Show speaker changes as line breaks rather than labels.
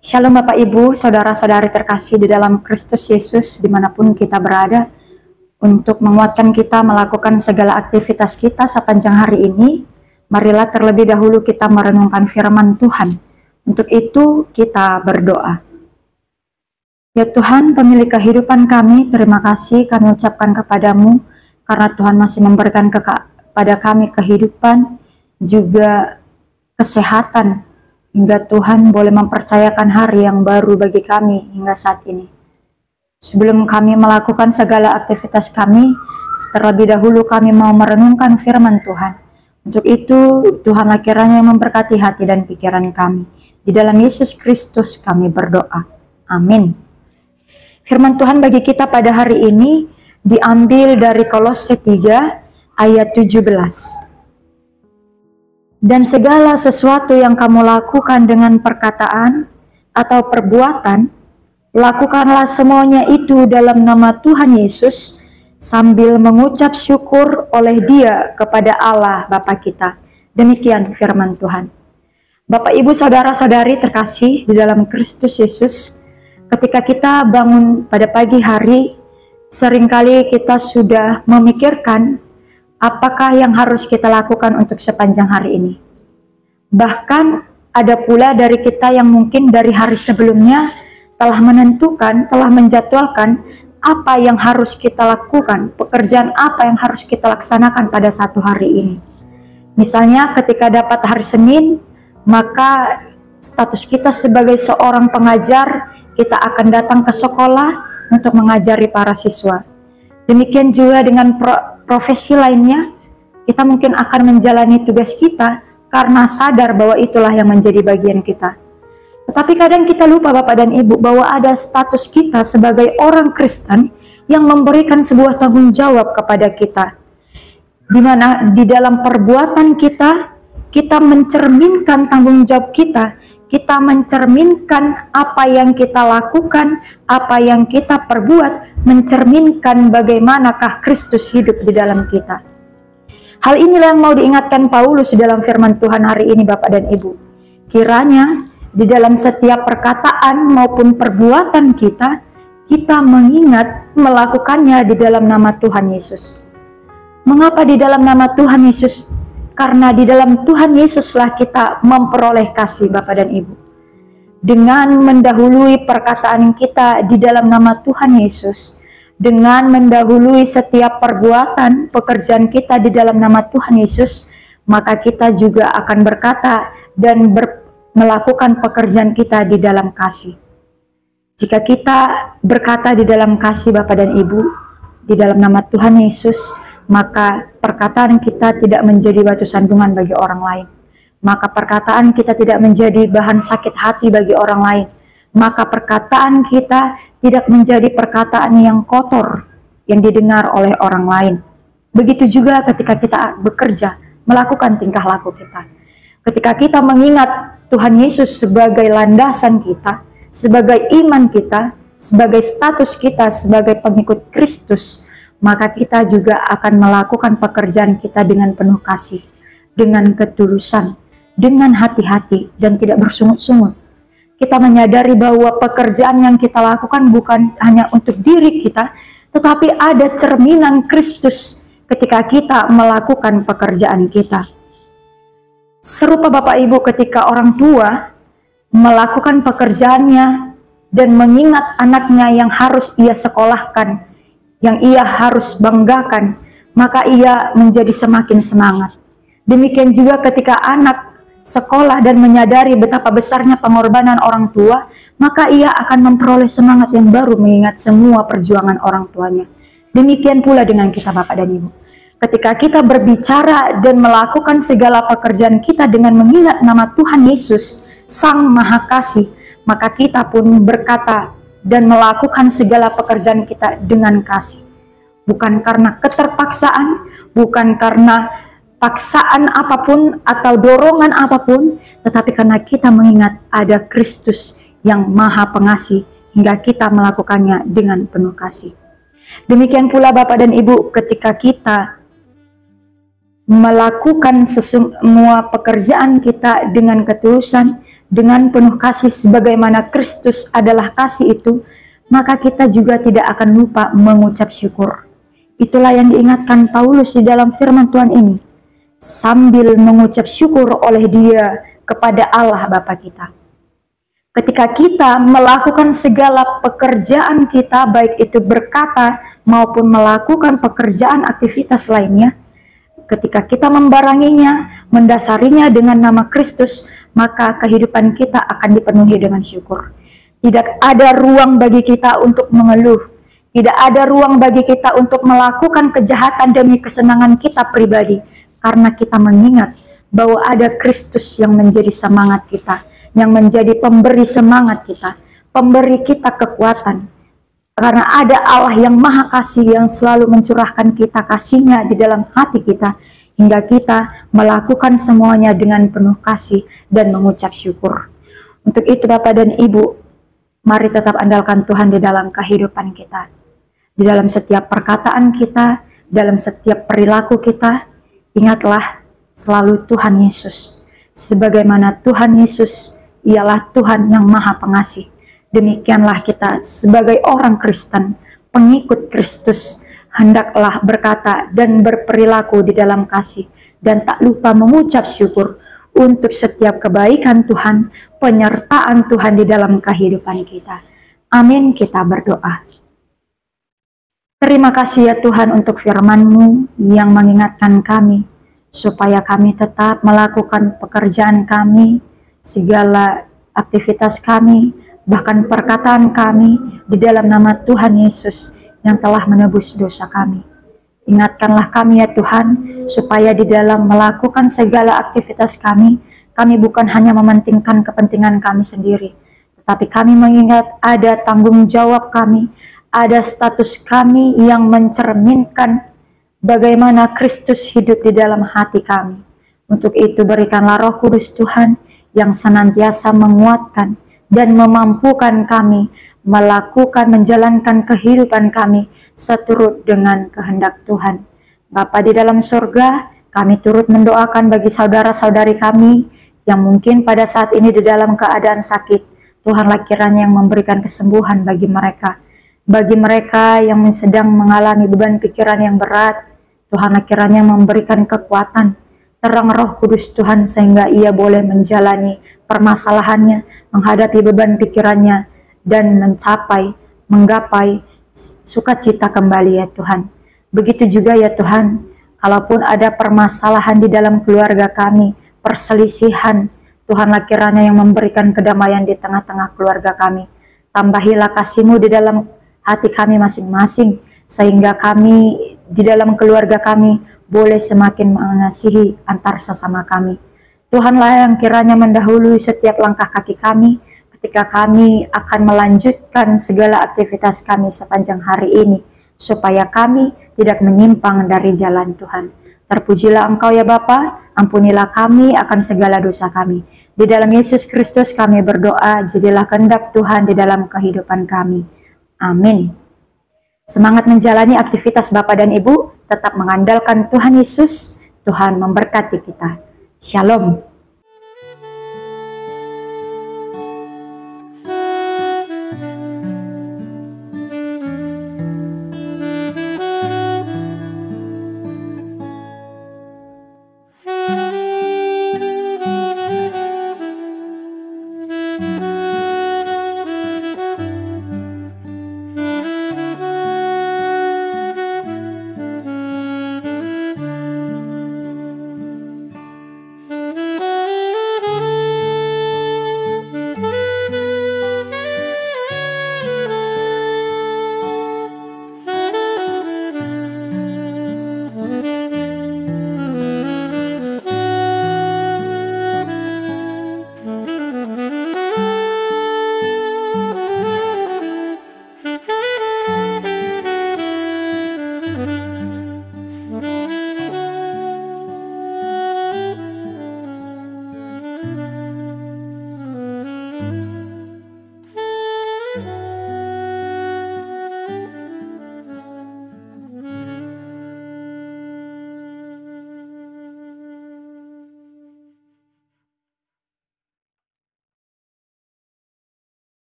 Shalom Bapak Ibu, Saudara-saudari terkasih di dalam Kristus Yesus dimanapun kita berada, untuk menguatkan kita melakukan segala aktivitas kita sepanjang hari ini, marilah terlebih dahulu kita merenungkan firman Tuhan. Untuk itu kita berdoa. Ya Tuhan, pemilik kehidupan kami, terima kasih kami ucapkan kepadamu, karena Tuhan masih memberikan kepada kami kehidupan, juga kesehatan, hingga Tuhan boleh mempercayakan hari yang baru bagi kami hingga saat ini. Sebelum kami melakukan segala aktivitas kami, terlebih dahulu kami mau merenungkan firman Tuhan. Untuk itu, Tuhanlah kiranya memberkati hati dan pikiran kami. Di dalam Yesus Kristus kami berdoa. Amin. Firman Tuhan bagi kita pada hari ini diambil dari Kolose 3 ayat 17. Dan segala sesuatu yang kamu lakukan dengan perkataan atau perbuatan, lakukanlah semuanya itu dalam nama Tuhan Yesus, sambil mengucap syukur oleh Dia kepada Allah Bapa kita. Demikian firman Tuhan. Bapak Ibu Saudara-saudari terkasih di dalam Kristus Yesus, ketika kita bangun pada pagi hari, seringkali kita sudah memikirkan apakah yang harus kita lakukan untuk sepanjang hari ini. Bahkan ada pula dari kita yang mungkin dari hari sebelumnya telah menentukan, telah menjadwalkan apa yang harus kita lakukan, pekerjaan apa yang harus kita laksanakan pada satu hari ini. Misalnya ketika dapat hari Senin, maka status kita sebagai seorang pengajar, kita akan datang ke sekolah untuk mengajari para siswa. Demikian juga dengan profesi lainnya, kita mungkin akan menjalani tugas kita karena sadar bahwa itulah yang menjadi bagian kita. Tetapi kadang kita lupa Bapak dan Ibu bahwa ada status kita sebagai orang Kristen yang memberikan sebuah tanggung jawab kepada kita. Di mana di dalam perbuatan kita, kita mencerminkan tanggung jawab kita. Kita mencerminkan apa yang kita lakukan, apa yang kita perbuat, mencerminkan bagaimanakah Kristus hidup di dalam kita. Hal inilah yang mau diingatkan Paulus di dalam firman Tuhan hari ini Bapak dan Ibu. Kiranya di dalam setiap perkataan maupun perbuatan kita, kita mengingat melakukannya di dalam nama Tuhan Yesus. Mengapa di dalam nama Tuhan Yesus? Karena di dalam Tuhan Yesuslah kita memperoleh kasih Bapak dan Ibu. Dengan mendahului perkataan kita di dalam nama Tuhan Yesus, dengan mendahului setiap perbuatan pekerjaan kita di dalam nama Tuhan Yesus, maka kita juga akan berkata dan melakukan pekerjaan kita di dalam kasih. Jika kita berkata di dalam kasih Bapak dan Ibu, di dalam nama Tuhan Yesus, maka perkataan kita tidak menjadi batu sandungan bagi orang lain. Maka perkataan kita tidak menjadi bahan sakit hati bagi orang lain. Maka perkataan kita tidak menjadi perkataan yang kotor yang didengar oleh orang lain. Begitu juga ketika kita bekerja, melakukan tingkah laku kita. Ketika kita mengingat Tuhan Yesus sebagai landasan kita, sebagai iman kita, sebagai status kita sebagai pengikut Kristus, maka kita juga akan melakukan pekerjaan kita dengan penuh kasih, dengan ketulusan, dengan hati-hati, dan tidak bersungut-sungut. Kita menyadari bahwa pekerjaan yang kita lakukan bukan hanya untuk diri kita, tetapi ada cerminan Kristus ketika kita melakukan pekerjaan kita. Serupa Bapak Ibu ketika orang tua melakukan pekerjaannya dan mengingat anaknya yang harus ia sekolahkan, yang ia harus banggakan, maka ia menjadi semakin semangat. Demikian juga ketika anak sekolah dan menyadari betapa besarnya pengorbanan orang tua, maka ia akan memperoleh semangat yang baru mengingat semua perjuangan orang tuanya. Demikian pula dengan kita Bapak dan Ibu. Ketika kita berbicara dan melakukan segala pekerjaan kita dengan mengingat nama Tuhan Yesus, Sang Maha Kasih, maka kita pun berkata dan melakukan segala pekerjaan kita dengan kasih. Bukan karena keterpaksaan, bukan karena paksaan apapun atau dorongan apapun, tetapi karena kita mengingat ada Kristus yang Maha Pengasih, hingga kita melakukannya dengan penuh kasih. Demikian pula Bapak dan Ibu, ketika kita melakukan semua pekerjaan kita dengan ketulusan, dengan penuh kasih sebagaimana Kristus adalah kasih itu, maka kita juga tidak akan lupa mengucap syukur. Itulah yang diingatkan Paulus di dalam firman Tuhan ini, sambil mengucap syukur oleh Dia kepada Allah Bapa kita. Ketika kita melakukan segala pekerjaan kita, baik itu berkata maupun melakukan pekerjaan aktivitas lainnya, ketika kita membaranginya, mendasarinya dengan nama Kristus, maka kehidupan kita akan dipenuhi dengan syukur. Tidak ada ruang bagi kita untuk mengeluh. Tidak ada ruang bagi kita untuk melakukan kejahatan demi kesenangan kita pribadi. Karena kita mengingat bahwa ada Kristus yang menjadi semangat kita, yang menjadi pemberi semangat kita, pemberi kita kekuatan. Karena ada Allah yang maha kasih yang selalu mencurahkan kita kasih-Nya di dalam hati kita, hingga kita melakukan semuanya dengan penuh kasih dan mengucap syukur. Untuk itu Bapak dan Ibu, mari tetap andalkan Tuhan di dalam kehidupan kita. Di dalam setiap perkataan kita, dalam setiap perilaku kita, ingatlah selalu Tuhan Yesus. Sebagaimana Tuhan Yesus ialah Tuhan yang maha pengasih, demikianlah kita sebagai orang Kristen, pengikut Kristus, hendaklah berkata dan berperilaku di dalam kasih, dan tak lupa mengucap syukur untuk setiap kebaikan Tuhan, penyertaan Tuhan di dalam kehidupan kita. Amin, kita berdoa. Terima kasih ya Tuhan untuk firman-Mu yang mengingatkan kami, supaya kami tetap melakukan pekerjaan kami, segala aktivitas kami, bahkan perkataan kami di dalam nama Tuhan Yesus yang telah menebus dosa kami. Ingatkanlah kami ya Tuhan, supaya di dalam melakukan segala aktivitas kami bukan hanya mementingkan kepentingan kami sendiri, tetapi kami mengingat ada tanggung jawab kami, ada status kami yang mencerminkan bagaimana Kristus hidup di dalam hati kami. Untuk itu berikanlah Roh Kudus Tuhan yang senantiasa menguatkan dan memampukan kami melakukan, menjalankan kehidupan kami seturut dengan kehendak Tuhan. Bapa di dalam surga, kami turut mendoakan bagi saudara-saudari kami yang mungkin pada saat ini di dalam keadaan sakit. Tuhanlah kiranya yang memberikan kesembuhan bagi mereka. Bagi mereka yang sedang mengalami beban pikiran yang berat, Tuhanlah kiranya memberikan kekuatan, terang Roh Kudus Tuhan, sehingga ia boleh menjalani permasalahannya, menghadapi beban pikirannya, dan menggapai sukacita kembali ya Tuhan. Begitu juga ya Tuhan, kalaupun ada permasalahan di dalam keluarga kami, perselisihan, Tuhanlah kiranya yang memberikan kedamaian di tengah-tengah keluarga kami. Tambahilah kasih-Mu di dalam hati kami masing-masing, sehingga kami di dalam keluarga kami boleh semakin mengasihi antar sesama kami. Tuhanlah yang kiranya mendahului setiap langkah kaki kami ketika kami akan melanjutkan segala aktivitas kami sepanjang hari ini, supaya kami tidak menyimpang dari jalan Tuhan. Terpujilah Engkau ya Bapa, ampunilah kami akan segala dosa kami. Di dalam Yesus Kristus kami berdoa, jadilah kehendak Tuhan di dalam kehidupan kami. Amin. Semangat menjalani aktivitas Bapak dan Ibu, tetap mengandalkan Tuhan Yesus. Tuhan memberkati kita. Shalom.